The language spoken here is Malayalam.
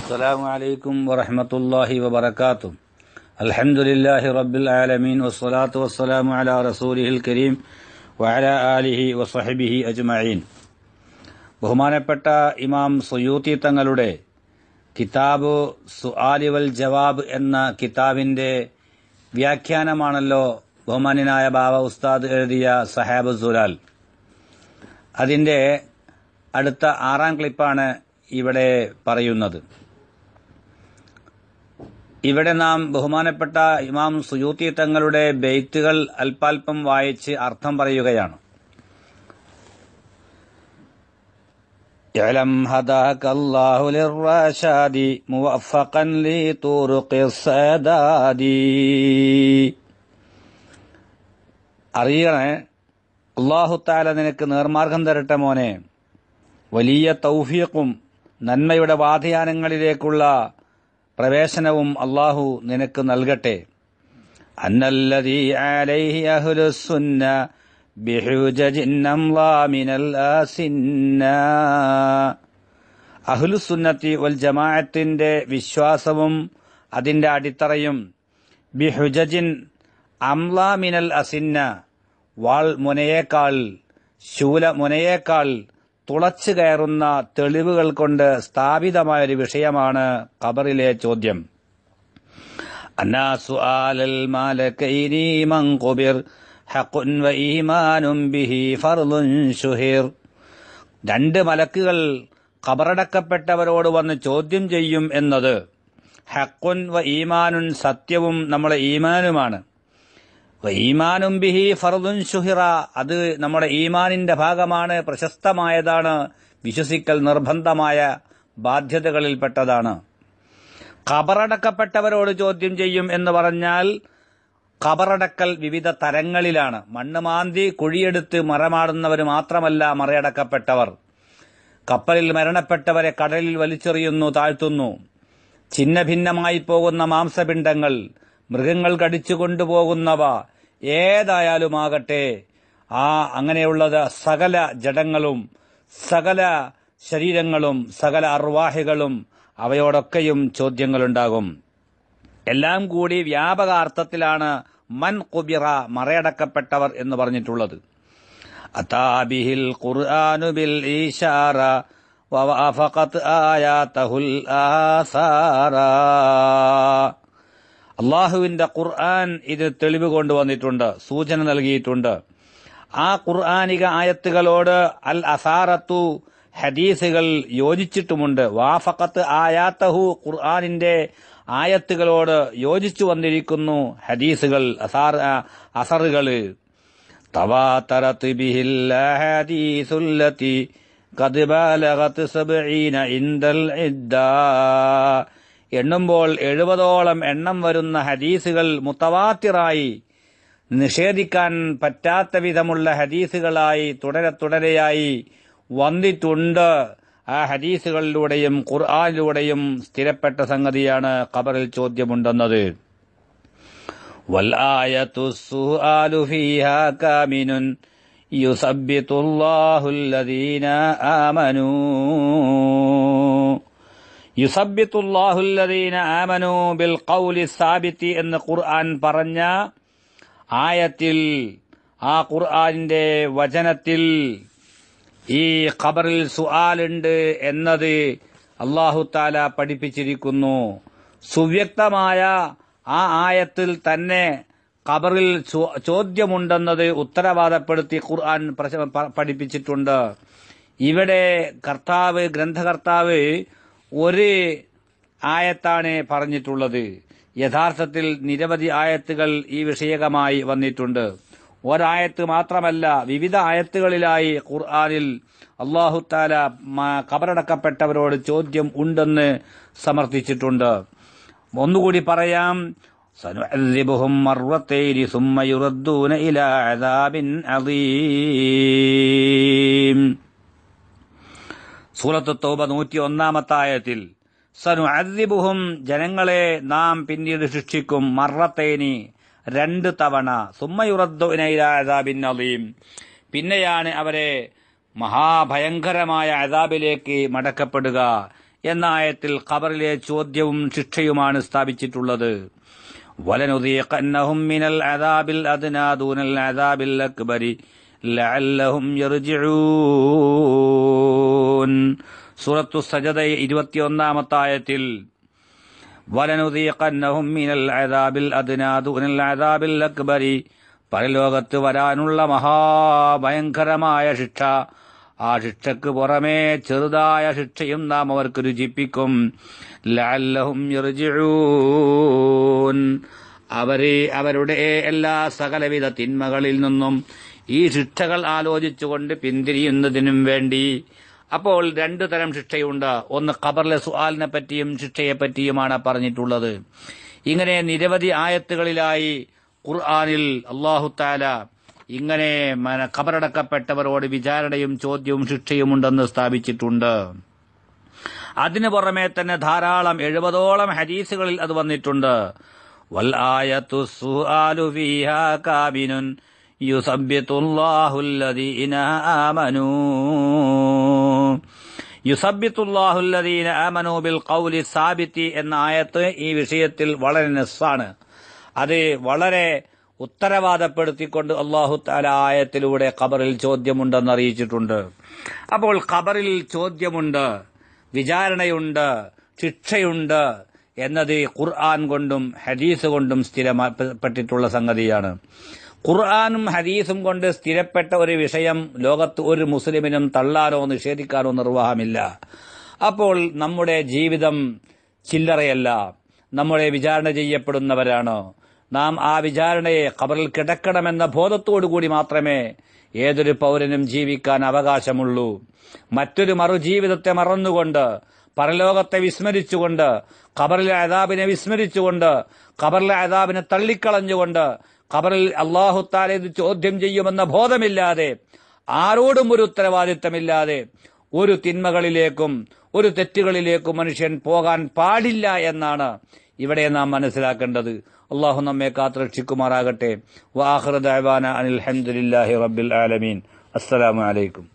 السلام عليكم ورحمة الله وبركاته. الحمد لله رب العالمين والصلاة والسلام على رسوله الكريم وعلى آله وصحبه أجمعين. ബഹുമാനപ്പെട്ട ഇമാം സുയൂത്തി തങ്ങളുടെ കിതാബ് സുആലി വൽ ജവാബ് എന്ന കിതാബിന്റെ വ്യാഖ്യാനമാണല്ലോ ബഹുമാന്യനായ ബാബ ഉസ്താദ് എഴുതിയ സഹാബ് സുലാൽ. അതിന്റെ അടുത്ത 6ാം ക്ലിപ്പാണ് ഇവിടെ പറയുന്നത്. ഇവിടെ നാം ബഹുമാനപ്പെട്ട ഇമാം സുയൂത്തി തങ്ങളുടെ ബെയ്ത്തുകൾ അല്പാൽപം വായിച്ച് അർത്ഥം പറയുകയാണ്. ഇഅലം ഹദാകല്ലാഹു ലിർറശാദി മുവഫഖൻ ലിതുറുഖിസ് സദാദി. അറിയണേ, അല്ലാഹു തആല നിനക്ക് നേർമാർഗം തരട്ടെ മോനെ, വലിയ തൗഫീഖും നന്മയുടെ വാതയാനങ്ങളിലേക്കുള്ള പ്രവേശനവും അല്ലാഹു നിനക്ക് നൽകട്ടെ. അന്നല്ലദീ അലൈഹി അഹ്ലുസ്സുന്ന ബിഹുജജിൻ അംളാ മിനൽ ആസിന്ന. അഹ്ലുസുന്നത്തി വൽ ജമാഅത്തിന്റെ വിശ്വാസവും അതിന്റെ അടിത്തറയും ബിഹുജജിൻ അംളാ മിനൽ അസിന്ന, വാൾ മുനയേക്കാൾ ശൂല മുനയേക്കാൾ തുളച്ചു കയറുന്ന തെളിവുകൾ കൊണ്ട് സ്ഥാപിതമായൊരു വിഷയമാണ് ഖബറിലെ ചോദ്യം. അന്നാസു ആലൽ മാലകൈനി മൻ ഖുബിർ ഹഖുൻ വ ഈമാനുൻ ബിഹി ഫർളുൻ ശുഹിർ. 2 മലക്കുകൾ ഖബറടക്കപ്പെട്ടവരോട് വന്ന് ചോദ്യം ചെയ്യും എന്നത് ഹഖുൻ വ ഈമാനുൻ, സത്യവും നമ്മുടെ ഈമാനുമാണ്. ഈമാനും ബിഹി ഫർദുൻ ശുഹിറ, അത് നമ്മുടെ ഈമാനിന്റെ ഭാഗമാണ്, പ്രശസ്തമായതാണ്, വിശ്വസിക്കൽ നിർബന്ധമായ ബാധ്യതകളിൽപ്പെട്ടതാണ്. ഖബറടക്കപ്പെട്ടവരോട് ചോദ്യം ചെയ്യും എന്ന് പറഞ്ഞാൽ ഖബറടക്കൽ വിവിധ തരങ്ങളിലാണ്. മണ്ണ് മാന്തി കുഴിയെടുത്ത് മറമാടുന്നവർ മാത്രമല്ല മറയടക്കപ്പെട്ടവർ. കപ്പലിൽ മരണപ്പെട്ടവരെ കടലിൽ വലിച്ചെറിയുന്നു, താഴ്ത്തുന്നു. ഛിന്ന ഭിന്നമായി പോകുന്ന മാംസപിണ്ഡങ്ങൾ, മൃഗങ്ങൾ കടിച്ചു കൊണ്ടുപോകുന്നവ, ഏതായാലുമാകട്ടെ, അങ്ങനെയുള്ളത് സകല ജഡങ്ങളും സകല ശരീരങ്ങളും സകല അർവാഹികളും അവയോടൊക്കെയും ചോദ്യങ്ങളുണ്ടാകും. എല്ലാം കൂടി വ്യാപകാർത്ഥത്തിലാണ് മൻ ഖുബിറ, മറയടക്കപ്പെട്ടവർ എന്ന് പറഞ്ഞിട്ടുള്ളത്. അതാബിഹിൽ ഖുർആനു ബിൽ ഇശാറ വവഫഖത് ആയാതഹുൽ ആസാറ. അള്ളാഹുവിന്റെ ഖുർആൻ ഇത് തെളിവ് കൊണ്ടുവന്നിട്ടുണ്ട്, സൂചന നൽകിയിട്ടുണ്ട്. ആ ഖുർആനിക ആയത്തുകളോട് അൽ അസാറത്തു, ഹദീസുകൾ യോജിച്ചിട്ടുമുണ്ട്. വാഫഖത്ത് ആയാത്തഹു, ഖുർആനിന്റെ ആയത്തുകളോട് യോജിച്ചു വന്നിരിക്കുന്നു ഹദീസുകൾ, അസറുകൾ. തവാതറത് ബിഹിൽ അഹദീസുല്ലതി ഖദ് ബലഗത് 70 ഇൻദൽ ഇദ്ദാ. എണ്ണുമ്പോൾ 70ഓളം എണ്ണം വരുന്ന ഹദീസുകൾ മുത്തവാത്തിറായി, നിഷേധിക്കാൻ പറ്റാത്ത വിധമുള്ള ഹദീസുകളായി തുടരെയായി വന്നിട്ടുണ്ട്. ആ ഹദീസുകളിലൂടെയും ഖുർആനിലൂടെയും സ്ഥിരപ്പെട്ട സംഗതിയാണ് ഖബറിൽ ചോദ്യമുണ്ടെന്നത്. വൽ ആയതു സുആലു ഫീഹാ കാമിനുൻ യുസബ്ബിതുല്ലാഹുല്ലദീന ആമനൂ. യുസബ്ബിതുല്ലാഹുല്ലദീന ആമനൂ ബിൽ ഖൗലി സാബിതി എന്ന് ഖുർആൻ പറഞ്ഞ ആയത്തിൽ, ആ ഖുർആനിന്റെ വചനത്തിൽ ഈ ഖബറിൽ സുആലുണ്ട് എന്നത് അല്ലാഹു തആല പഠിപ്പിച്ചിരിക്കുന്നു. സുവ്യക്തമായ ആ ആയത്തിൽ തന്നെ ഖബറിൽ ചോദ്യമുണ്ടെന്നത് ഉത്തരവാദപ്പെടുത്തി ഖുർആൻ പഠിപ്പിച്ചിട്ടുണ്ട്. ഇവിടെ ഗ്രന്ഥകർത്താവ് ഒരു ആയത്താണ് പറഞ്ഞിട്ടുള്ളത്. യഥാർത്ഥത്തിൽ നിരവധി ആയത്തുകൾ ഈ വിഷയകമായി വന്നിട്ടുണ്ട്. ഒരായത്ത് മാത്രമല്ല, വിവിധ ആയത്തുകളിലായി ഖുർആനിൽ അല്ലാഹു തആല ഖബറടക്കപ്പെട്ടവരോട് ചോദ്യം ഉണ്ടെന്ന് സമർത്ഥിച്ചിട്ടുണ്ട്. ഒന്നുകൂടി പറയാം. സനുഅദ്ദിബുഹും മർറത്തൈനി സുമ്മ യുറദ്ദൂന ഇലാ അദാബിൻ അദീം. സൂറത്ത് തൗബ 101-ാമത്തെ ആയത്തിൽ സനുഅദ്ദിബുഹും, ജനങ്ങളെ നാം പിന്നീട് ശിക്ഷിക്കും, മർറത്തൈനി 2 തവണ, സുമ്മ യുറദ്ദൂന ഇലാ അദാബിൻ അദീം, പിന്നെയാണ് അവരെ മഹാഭയങ്കരമായ അദാബിലേക്ക് മടക്കപ്പെടുക എന്ന ആയത്തിൽ ഖബറിലെ ചോദ്യവും ശിക്ഷയുമാണ് സ്ഥാപിച്ചിട്ടുള്ളത്. വലനുദീഖന്നഹും മിനൽ അദാബിൽ അദ്നാ ദൂനൽ അദാബിൽ അക്ബരി ലഅല്ലഹും യർജിഊൻ. സൂറത്തു സജദ 21-ാമത്തെ ആയത്തിൽ വലനുദീഖന്നഹും മിനൽ അദാബിൽ അദ്നാ ദൂനൽ അദാബിൽ അക്ബരി, പരലോകത്ത് വരാനുള്ള മഹാഭയങ്കരമായ ശിക്ഷ, ആ ശിക്ഷയ്ക്ക് പുറമേ ചെറുതായ ശിക്ഷയും നാം അവർക്ക് രുചിപ്പിക്കും. ലഅല്ലഹും യർജിഊൻ, അവരുടെ എല്ലാ സകലവിധ തിന്മകളിൽ നിന്നും ഈ ശിക്ഷകൾ ആലോചിച്ചുകൊണ്ട് പിന്തിരിയുന്നതിനും വേണ്ടി. അപ്പോൾ രണ്ടു തരം ശിക്ഷയുണ്ട്. ഒന്ന് ഖബറിലെ സുആലിനെ പറ്റിയും ശിക്ഷയെപ്പറ്റിയുമാണ് പറഞ്ഞിട്ടുള്ളത്. ഇങ്ങനെ നിരവധി ആയത്തുകളിലായി ഖുർആനിൽ അല്ലാഹു തആല ഇങ്ങനെ ഖബറടക്കപ്പെട്ടവരോട് വിചാരണയും ചോദ്യവും ശിക്ഷയുമുണ്ടെന്ന് സ്ഥാപിച്ചിട്ടുണ്ട്. അതിനു പുറമെ തന്നെ ധാരാളം 70ഓളം ഹദീസുകളിൽ അത് വന്നിട്ടുണ്ട്. വൽ ആയത്തു സുആലു ഫീഹാ കാബിനുൻ യുസബ്ബിതുല്ലാഹുല്ലദീന ആമനൂ ബിൽ ഖൗലി സാബിതി എന്ന ആയത്ത് ഈ വിഷയത്തിൽ വളരെ നസ്സാണ്. അത് വളരെ ഉത്തരവാദപ്പെടുത്തിക്കൊണ്ട് അല്ലാഹു തആല ആയത്തിലൂടെ ഖബറിൽ ചോദ്യമുണ്ടെന്ന് അറിയിച്ചിട്ടുണ്ട്. അപ്പോൾ ഖബറിൽ ചോദ്യമുണ്ട്, വിചാരണയുണ്ട്, ശിക്ഷയുണ്ട് എന്നത് ഖുർആൻ കൊണ്ടും ഹദീസ് കൊണ്ടും സ്ഥിരപ്പെട്ടിട്ടുള്ള സംഗതിയാണ്. ഖുർആനും ഹദീസും കൊണ്ട് സ്ഥിരപ്പെട്ട ഒരു വിഷയം ലോകത്ത് ഒരു മുസ്ലിമിനും തള്ളാനോ നിഷേധിക്കാനോ നിർവാഹമില്ല. അപ്പോൾ നമ്മുടെ ജീവിതം ചില്ലറയല്ല, നമ്മളെ വിചാരണ ചെയ്യപ്പെടുന്നവരാണ്. നാം ആ വിചാരണയെ ഖബറിൽ കിടക്കണമെന്ന ബോധത്തോടുകൂടി മാത്രമേ ഏതൊരു പൗരനും ജീവിക്കാൻ അവകാശമുള്ളൂ. മറ്റൊരു മറുജീവിതത്തെ മറന്നുകൊണ്ട്, പരലോകത്തെ വിസ്മരിച്ചുകൊണ്ട്, ഖബറിലെ അദാബിനെ വിസ്മരിച്ചുകൊണ്ട്, ഖബറിലെ അദാബിനെ തള്ളിക്കളഞ്ഞുകൊണ്ട്, ഖബറിൽ അല്ലാഹു തആല ഇത് ചോദ്യം ചെയ്യുമെന്ന ബോധമില്ലാതെ, ആരോടും ഒരു ഉത്തരവാദിത്തമില്ലാതെ ഒരു തിന്മകളിലേക്കും ഒരു തെറ്റുകളിലേക്കും മനുഷ്യൻ പോകാൻ പാടില്ല എന്നാണ് ഇവിടെ നാം മനസ്സിലാക്കേണ്ടത്. അല്ലാഹു നമ്മെ കാത്തുരക്ഷിക്കുമാറാകട്ടെ. വആഖിറു ദഅവാന അനിൽ ഹംദുലില്ലാഹി റബ്ബിൽ ആലമീൻ. അസ്സലാമു അലൈക്കും.